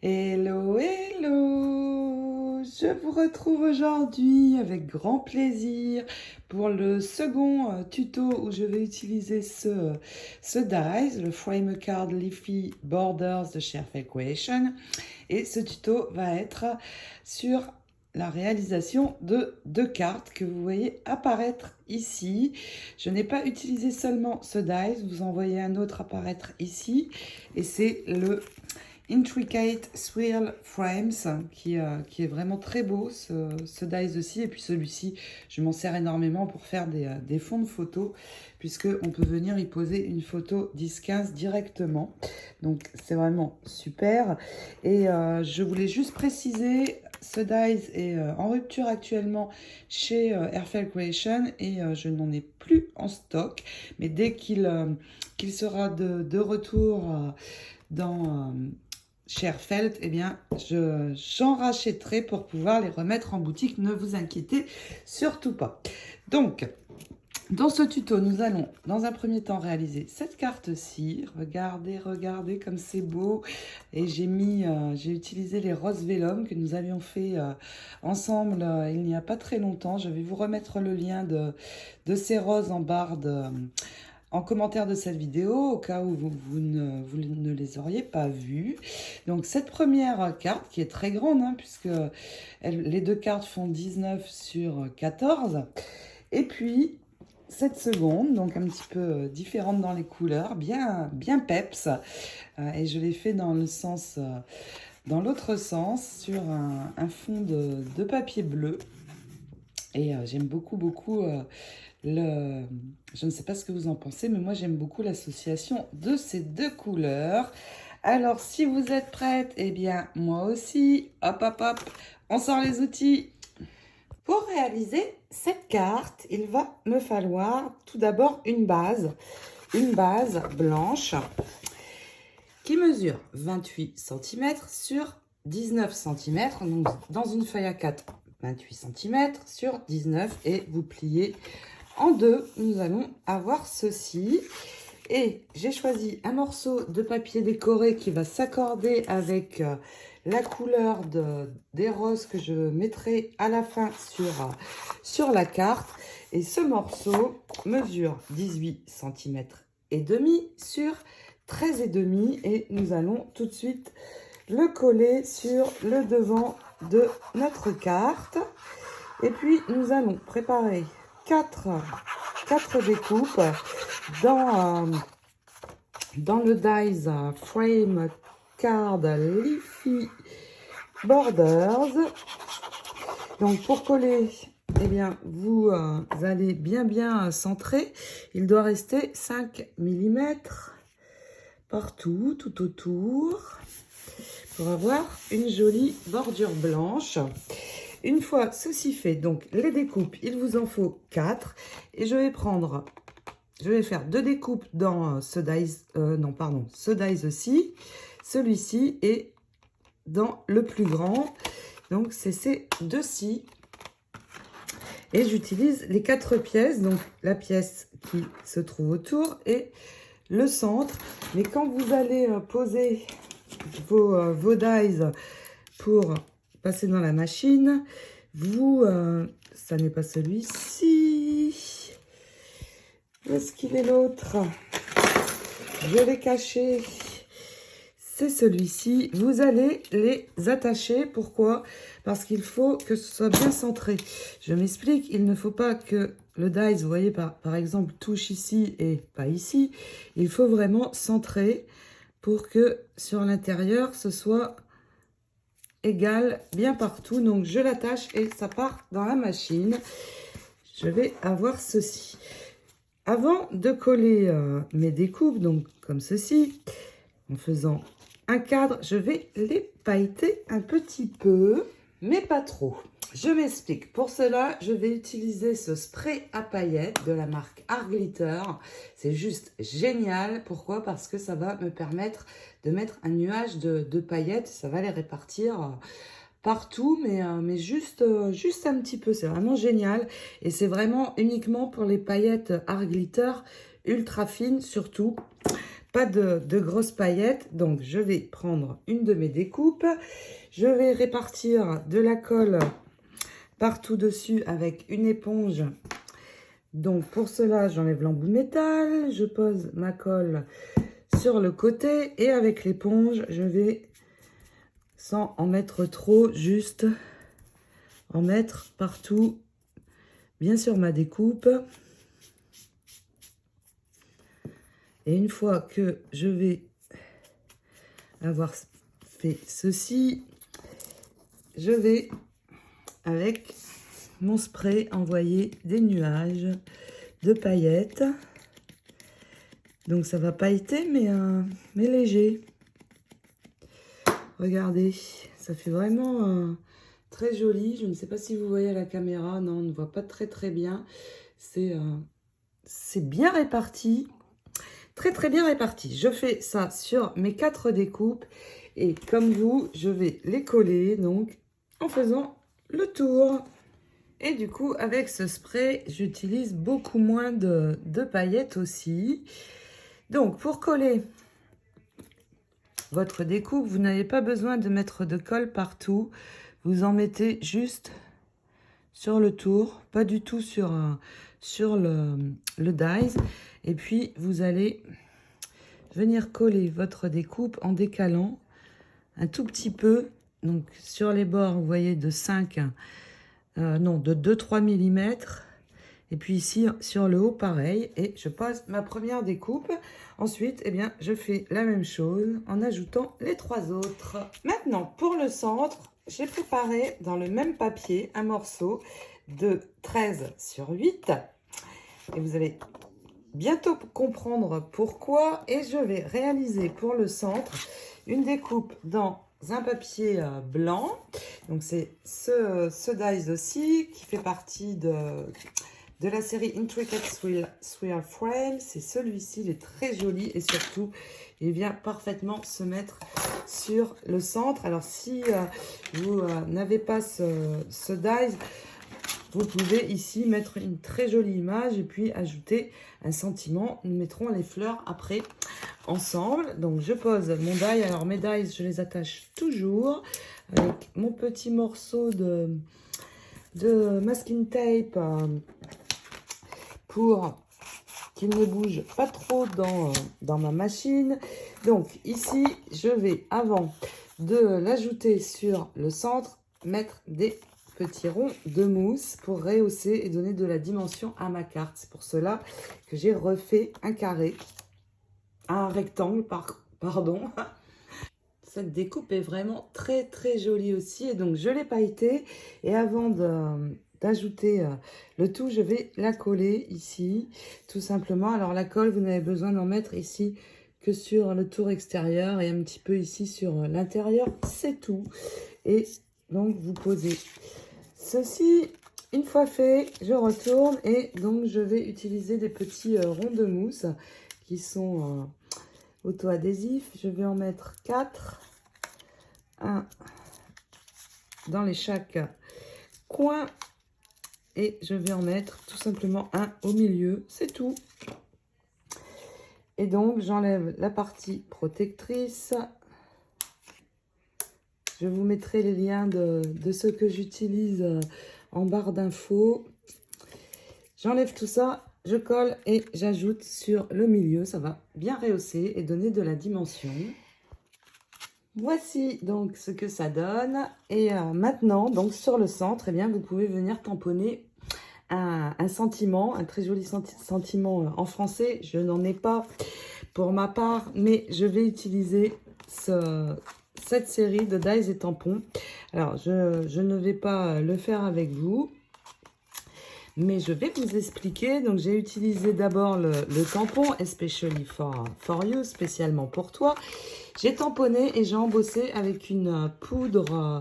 Hello, hello! Je vous retrouve aujourd'hui avec grand plaisir pour le second tuto où je vais utiliser ce dies, le Frame a Card Leafy Borders de chez Airfel Creation. Et ce tuto va être sur la réalisation de deux cartes que vous voyez apparaître ici. Je n'ai pas utilisé seulement ce dies, vous en voyez un autre apparaître ici. Et c'est le Intricate Swirl Frames qui est vraiment très beau, ce dies aussi. Et puis celui-ci, je m'en sers énormément pour faire des fonds de photos, puisqu'on peut venir y poser une photo 10-15 directement. Donc c'est vraiment super. Et je voulais juste préciser, ce dies est en rupture actuellement chez Airfel Creation et je n'en ai plus en stock. Mais dès qu'il sera de retour dans... chez Airfel, eh bien, j'en rachèterai pour pouvoir les remettre en boutique. Ne vous inquiétez surtout pas. Donc, dans ce tuto, nous allons dans un premier temps réaliser cette carte-ci. Regardez, regardez comme c'est beau. Et j'ai utilisé les roses vellum que nous avions fait ensemble il n'y a pas très longtemps. Je vais vous remettre le lien de ces roses en barre en commentaire de cette vidéo, au cas où vous ne les auriez pas vues. Donc cette première carte, qui est très grande, hein, puisque les deux cartes font 19 sur 14. Et puis cette seconde, donc un petit peu différente dans les couleurs, bien peps. Et je l'ai fait dans le sens, dans l'autre sens, sur un fond de papier bleu. Et j'aime beaucoup je ne sais pas ce que vous en pensez, mais moi j'aime beaucoup l'association de ces deux couleurs. Alors si vous êtes prête, eh bien moi aussi, hop hop hop, on sort les outils. Pour réaliser cette carte, il va me falloir tout d'abord une base blanche qui mesure 28 cm sur 19 cm, donc dans une feuille A4, 28 cm sur 19, et vous pliez en deux. Nous allons avoir ceci. Et j'ai choisi un morceau de papier décoré qui va s'accorder avec la couleur des roses que je mettrai à la fin sur la carte. Et ce morceau mesure 18 cm et demi sur 13 et demi. Et nous allons tout de suite le coller sur le devant de notre carte. Et puis nous allons préparer quatre découpes dans le dies Frame Card Leafy Borders. Donc pour coller, eh bien, vous allez bien centrer. Il doit rester 5 mm partout, tout autour, pour avoir une jolie bordure blanche. Une fois ceci fait, donc les découpes, il vous en faut 4. Et je vais faire 2 découpes dans ce dies aussi, celui-ci, et dans le plus grand. Donc c'est ces deux-ci. Et j'utilise les 4 pièces, donc la pièce qui se trouve autour et le centre. Mais quand vous allez poser vos dies pour passer dans la machine, ça n'est pas celui-ci. Où est-ce qu'il est l'autre? Je l'ai caché. C'est celui-ci. Vous allez les attacher. Pourquoi? Parce qu'il faut que ce soit bien centré. Je m'explique. Il ne faut pas que le dies, vous voyez, par exemple, touche ici et pas ici. Il faut vraiment centrer pour que sur l'intérieur, ce soit égal bien partout. Donc je l'attache et ça part dans la machine. Je vais avoir ceci. Avant de coller mes découpes, donc comme ceci, en faisant un cadre, je vais les pailleter un petit peu, mais pas trop. Je m'explique. Pour cela, je vais utiliser ce spray à paillettes de la marque Art Glitter. C'est juste génial. Pourquoi? Parce que ça va me permettre de mettre un nuage de paillettes. Ça va les répartir partout, mais juste un petit peu. C'est vraiment génial. Et c'est vraiment uniquement pour les paillettes Art Glitter ultra fines surtout. pas de grosses paillettes. Donc, je vais prendre une de mes découpes. Je vais répartir de la colle partout dessus avec une éponge. Donc, pour cela, j'enlève l'embout métal. Je pose ma colle sur le côté. Et avec l'éponge, je vais, sans en mettre trop, juste en mettre partout, bien sur ma découpe. Et une fois que je vais avoir fait ceci, je vais, avec mon spray, envoyer des nuages de paillettes. Donc ça va pailleter, mais léger. Regardez, ça fait vraiment très joli. Je ne sais pas si vous voyez à la caméra. Non, on ne voit pas très bien. C'est bien réparti. Très bien réparti. Je fais ça sur mes 4 découpes. Et comme vous, je vais les coller donc en faisant le tour. Et du coup, avec ce spray, j'utilise beaucoup moins de paillettes aussi. Donc, pour coller votre découpe, vous n'avez pas besoin de mettre de colle partout. Vous en mettez juste sur le tour, pas du tout sur le dies. Et puis, vous allez venir coller votre découpe en décalant un tout petit peu. Donc, sur les bords, vous voyez, de 2-3 mm. Et puis ici, sur le haut, pareil. Et je pose ma première découpe. Ensuite, eh bien, je fais la même chose en ajoutant les 3 autres. Maintenant, pour le centre, j'ai préparé dans le même papier un morceau de 13 sur 8. Et vous allez bientôt comprendre pourquoi. Et je vais réaliser pour le centre une découpe dans un papier blanc. Donc, c'est ce dies aussi qui fait partie de la série Intricate Swirl Frame. C'est celui-ci, il est très joli et surtout, il vient parfaitement se mettre sur le centre. Alors, si vous n'avez pas ce dies, vous pouvez ici mettre une très jolie image et puis ajouter un sentiment. Nous mettrons les fleurs après ensemble. Donc, je pose mon die. Alors, mes dies, je les attache toujours avec mon petit morceau de masking tape pour qu'il ne bouge pas trop dans ma machine. Donc, ici, je vais, avant de l'ajouter sur le centre, mettre des petits ronds de mousse pour rehausser et donner de la dimension à ma carte. C'est pour cela que j'ai refait un carré, un rectangle, pardon. Cette découpe est vraiment très jolie aussi. Et donc, je l'ai pailletée. Et avant d'ajouter le tout, je vais la coller ici, tout simplement. Alors, la colle, vous n'avez besoin d'en mettre ici que sur le tour extérieur et un petit peu ici sur l'intérieur. C'est tout. Et donc, vous posez ceci. Une fois fait, je retourne et donc je vais utiliser des petits ronds de mousse qui sont auto-adhésifs. Je vais en mettre 4. Un dans chaque coin. Et je vais en mettre tout simplement un au milieu. C'est tout. Et donc, j'enlève la partie protectrice. Je vous mettrai les liens de ce que j'utilise en barre d'infos. J'enlève tout ça, je colle et j'ajoute sur le milieu. Ça va bien rehausser et donner de la dimension. Voici donc ce que ça donne. Et maintenant, donc sur le centre, eh bien, vous pouvez venir tamponner un sentiment, un très joli sentiment en français. Je n'en ai pas pour ma part, mais je vais utiliser cette série de dies et tampons. Alors, je ne vais pas le faire avec vous, mais je vais vous expliquer. Donc, j'ai utilisé d'abord le tampon, especially for you, spécialement pour toi. J'ai tamponné et j'ai embossé avec une poudre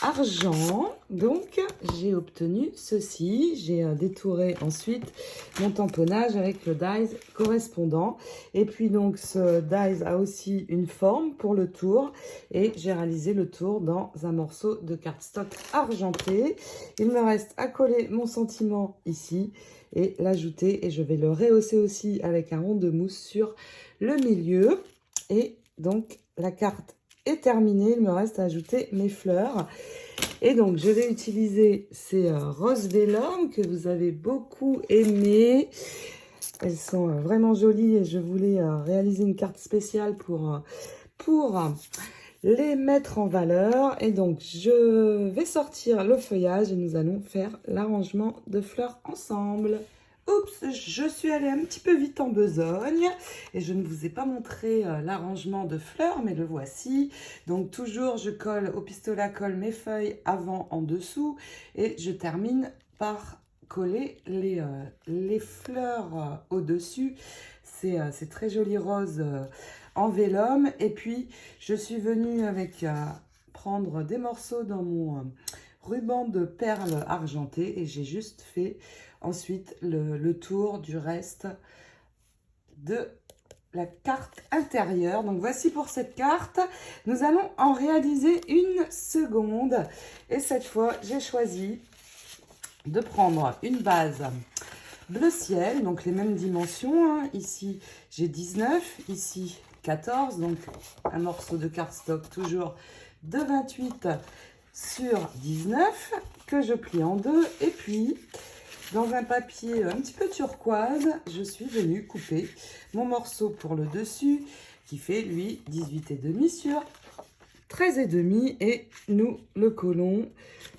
argent. Donc, j'ai obtenu ceci. J'ai détouré ensuite mon tamponnage avec le dies correspondant. Et puis, donc, ce dies a aussi une forme pour le tour. Et j'ai réalisé le tour dans un morceau de cardstock argenté. Il me reste à coller mon sentiment ici et l'ajouter. Et je vais le rehausser aussi avec un rond de mousse sur le milieu. Et donc, la carte est terminée. Il me reste à ajouter mes fleurs. Et donc, je vais utiliser ces roses vélum que vous avez beaucoup aimées. Elles sont vraiment jolies et je voulais réaliser une carte spéciale pour les mettre en valeur. Et donc, je vais sortir le feuillage et nous allons faire l'arrangement de fleurs ensemble. Oups, je suis allée un petit peu vite en besogne et je ne vous ai pas montré l'arrangement de fleurs, mais le voici. Donc toujours, je colle au pistolet à colle mes feuilles avant en dessous et je termine par coller les fleurs au-dessus. C'est très joli rose en vélum. Et puis, je suis venue avec prendre des morceaux dans mon ruban de perles argentées et j'ai juste fait ensuite le tour du reste de la carte intérieure. Donc voici pour cette carte. Nous allons en réaliser une seconde. Et cette fois, j'ai choisi de prendre une base bleu ciel, donc les mêmes dimensions. Hein. Ici, j'ai 19, ici 14, donc un morceau de cardstock toujours de 28 sur 19 que je plie en deux. Et puis, dans un papier un petit peu turquoise, je suis venue couper mon morceau pour le dessus qui fait, lui, 18,5 sur 13,5 et nous le collons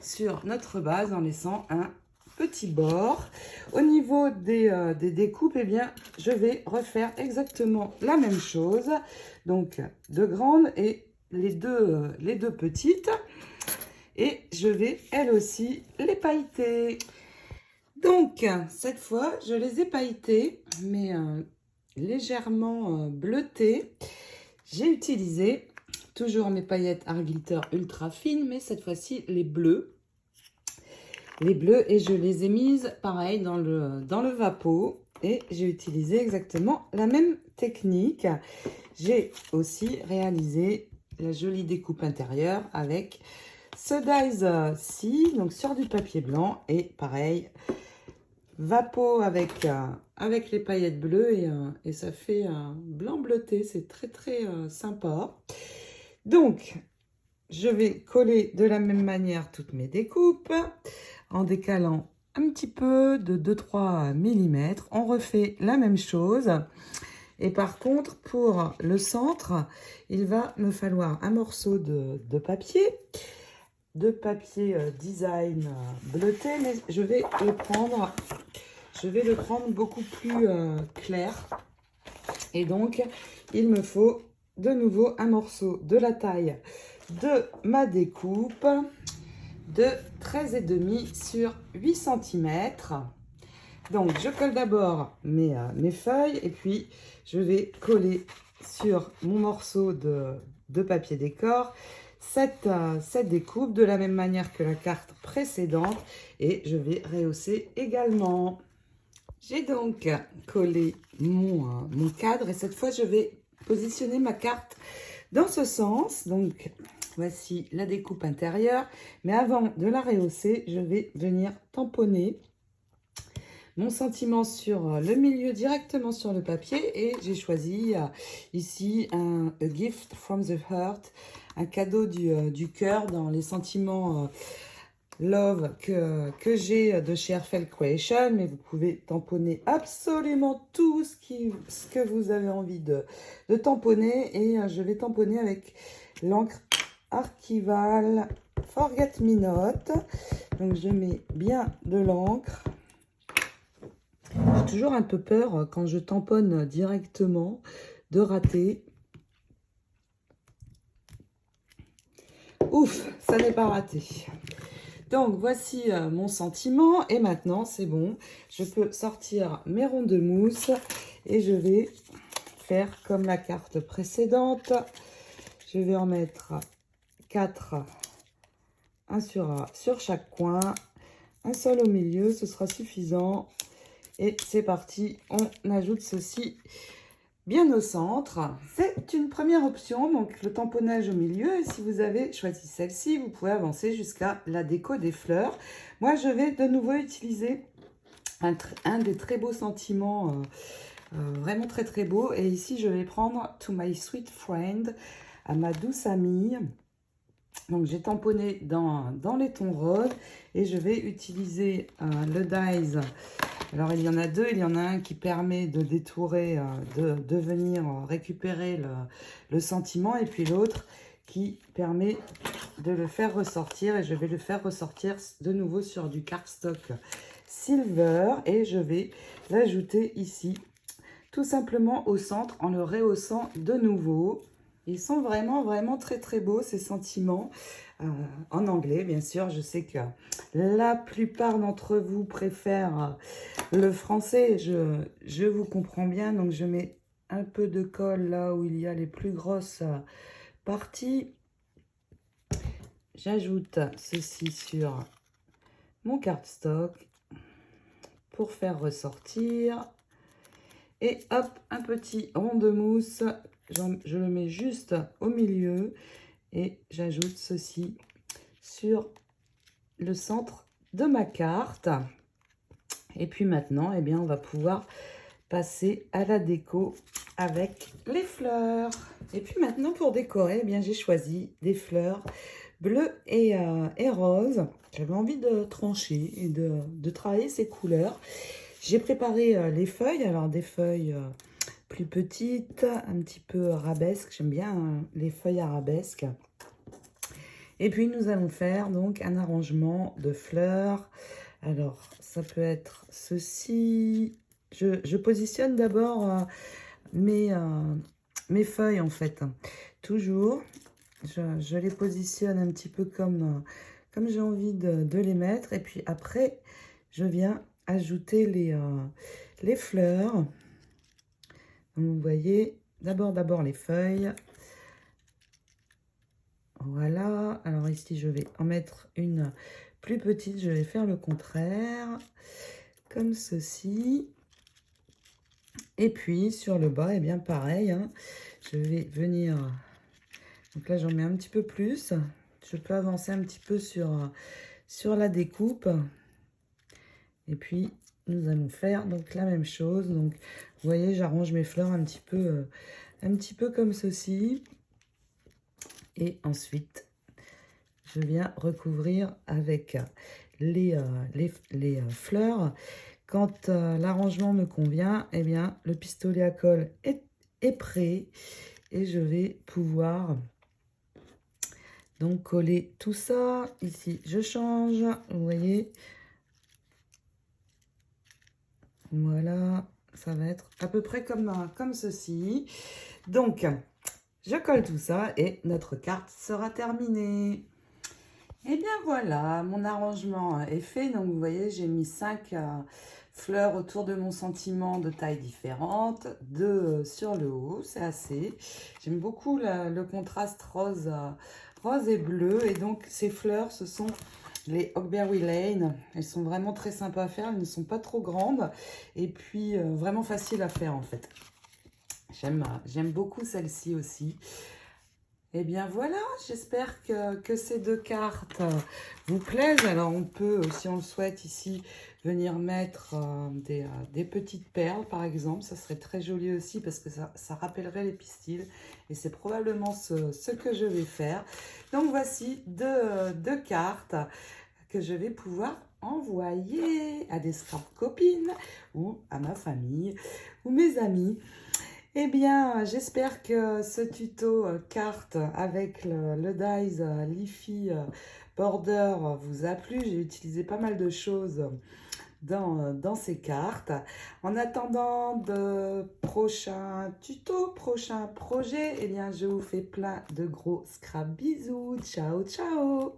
sur notre base en laissant un petit bord. Au niveau des découpes, eh bien, je vais refaire exactement la même chose. Donc, deux grandes et les deux petites. Et je vais, elles aussi, les pailleter. Donc, cette fois, je les ai pailletées, mais légèrement bleutées. J'ai utilisé toujours mes paillettes Art Glitter ultra fines, mais cette fois-ci, les bleus. Les bleus, et je les ai mises, pareil, dans le Vapo. Et j'ai utilisé exactement la même technique. J'ai aussi réalisé la jolie découpe intérieure avec ce dies-ci, donc sur du papier blanc. Et pareil, Vapo avec les paillettes bleues et ça fait un blanc bleuté. C'est très très sympa. Donc, je vais coller de la même manière toutes mes découpes en décalant un petit peu de 2-3 mm. On refait la même chose. Et par contre, pour le centre, il va me falloir un morceau de papier design bleuté, mais je vais le prendre beaucoup plus clair. Et donc, il me faut de nouveau un morceau de la taille de ma découpe de 13,5 sur 8 cm. Donc, je colle d'abord mes feuilles et puis je vais coller sur mon morceau de papier décor cette découpe de la même manière que la carte précédente et je vais rehausser également. J'ai donc collé mon cadre et cette fois je vais positionner ma carte dans ce sens. Donc voici la découpe intérieure, mais avant de la rehausser, je vais venir tamponner mon sentiment sur le milieu directement sur le papier et j'ai choisi ici un A Gift from the Heart, un cadeau du cœur dans les sentiments Love que j'ai de chez Airfeld Creation, mais vous pouvez tamponner absolument tout ce que vous avez envie de tamponner et je vais tamponner avec l'encre Archival Forget Me Not. Donc je mets bien de l'encre. J'ai toujours un peu peur quand je tamponne directement de rater. Ouf, ça n'est pas raté. Donc, voici mon sentiment. Et maintenant, c'est bon. Je peux sortir mes ronds de mousse. Et je vais faire comme la carte précédente. Je vais en mettre 4 un sur chaque coin, un seul au milieu, ce sera suffisant. Et c'est parti, on ajoute ceci bien au centre. C'est une première option, donc le tamponnage au milieu. Et si vous avez choisi celle-ci, vous pouvez avancer jusqu'à la déco des fleurs. Moi, je vais de nouveau utiliser un des très beaux sentiments, vraiment très très beau. Et ici, je vais prendre To My Sweet Friend, à ma douce amie. Donc, j'ai tamponné dans les tons roses et je vais utiliser le Dies. Alors, il y en a deux. Il y en a un qui permet de détourer, de venir récupérer le sentiment. Et puis l'autre qui permet de le faire ressortir. Et je vais le faire ressortir de nouveau sur du cardstock silver. Et je vais l'ajouter ici, tout simplement au centre, en le rehaussant de nouveau. Ils sont vraiment, vraiment très, très beaux, ces sentiments. En anglais, bien sûr. Je sais que la plupart d'entre vous préfèrent le français. Je vous comprends bien. Donc, je mets un peu de colle là où il y a les plus grosses parties. J'ajoute ceci sur mon cardstock pour faire ressortir. Et hop, un petit rond de mousse. Je le mets juste au milieu. Et j'ajoute ceci sur le centre de ma carte. Et puis maintenant, eh bien, on va pouvoir passer à la déco avec les fleurs. Et puis maintenant, pour décorer, eh bien, j'ai choisi des fleurs bleues et roses. J'avais envie de trancher et de travailler ces couleurs. J'ai préparé les feuilles, alors des feuilles plus petites, un petit peu arabesques. J'aime bien les feuilles arabesques. Et puis, nous allons faire donc un arrangement de fleurs. Alors, ça peut être ceci. Je positionne d'abord mes feuilles, en fait. Toujours, je les positionne un petit peu comme j'ai envie de les mettre. Et puis après, je viens ajouter les fleurs. Donc, vous voyez, d'abord les feuilles. Voilà, alors ici je vais en mettre une plus petite, je vais faire le contraire, comme ceci. Et puis sur le bas, et bien pareil, hein, je vais venir, donc là j'en mets un petit peu plus, je peux avancer un petit peu sur la découpe. Et puis nous allons faire donc la même chose, donc vous voyez j'arrange mes fleurs un petit peu comme ceci. Et ensuite, je viens recouvrir avec les fleurs. Quand l'arrangement me convient, eh bien, le pistolet à colle est prêt. Et je vais pouvoir donc coller tout ça. Ici, je change. Vous voyez. Voilà. Ça va être à peu près comme ceci. Donc, je colle tout ça et notre carte sera terminée. Et bien voilà, mon arrangement est fait. Donc vous voyez, j'ai mis 5 fleurs autour de mon sentiment de tailles différentes, 2 sur le haut, c'est assez. J'aime beaucoup le contraste rose et bleu. Et donc ces fleurs, ce sont les Huckberry Lane. Elles sont vraiment très sympas à faire, elles ne sont pas trop grandes. Et puis vraiment faciles à faire en fait. J'aime beaucoup celle-ci aussi. Et bien voilà, j'espère que ces deux cartes vous plaisent. Alors on peut, si on le souhaite ici, venir mettre des petites perles par exemple. Ça serait très joli aussi parce que ça rappellerait les pistils. Et c'est probablement ce que je vais faire. Donc voici deux cartes que je vais pouvoir envoyer à des scrap copines ou à ma famille ou mes amis. Eh bien, j'espère que ce tuto carte avec le Dies Leafy Border vous a plu. J'ai utilisé pas mal de choses dans ces cartes. En attendant de prochains tutos, prochains projets, eh bien, je vous fais plein de gros scrap bisous. Ciao, ciao!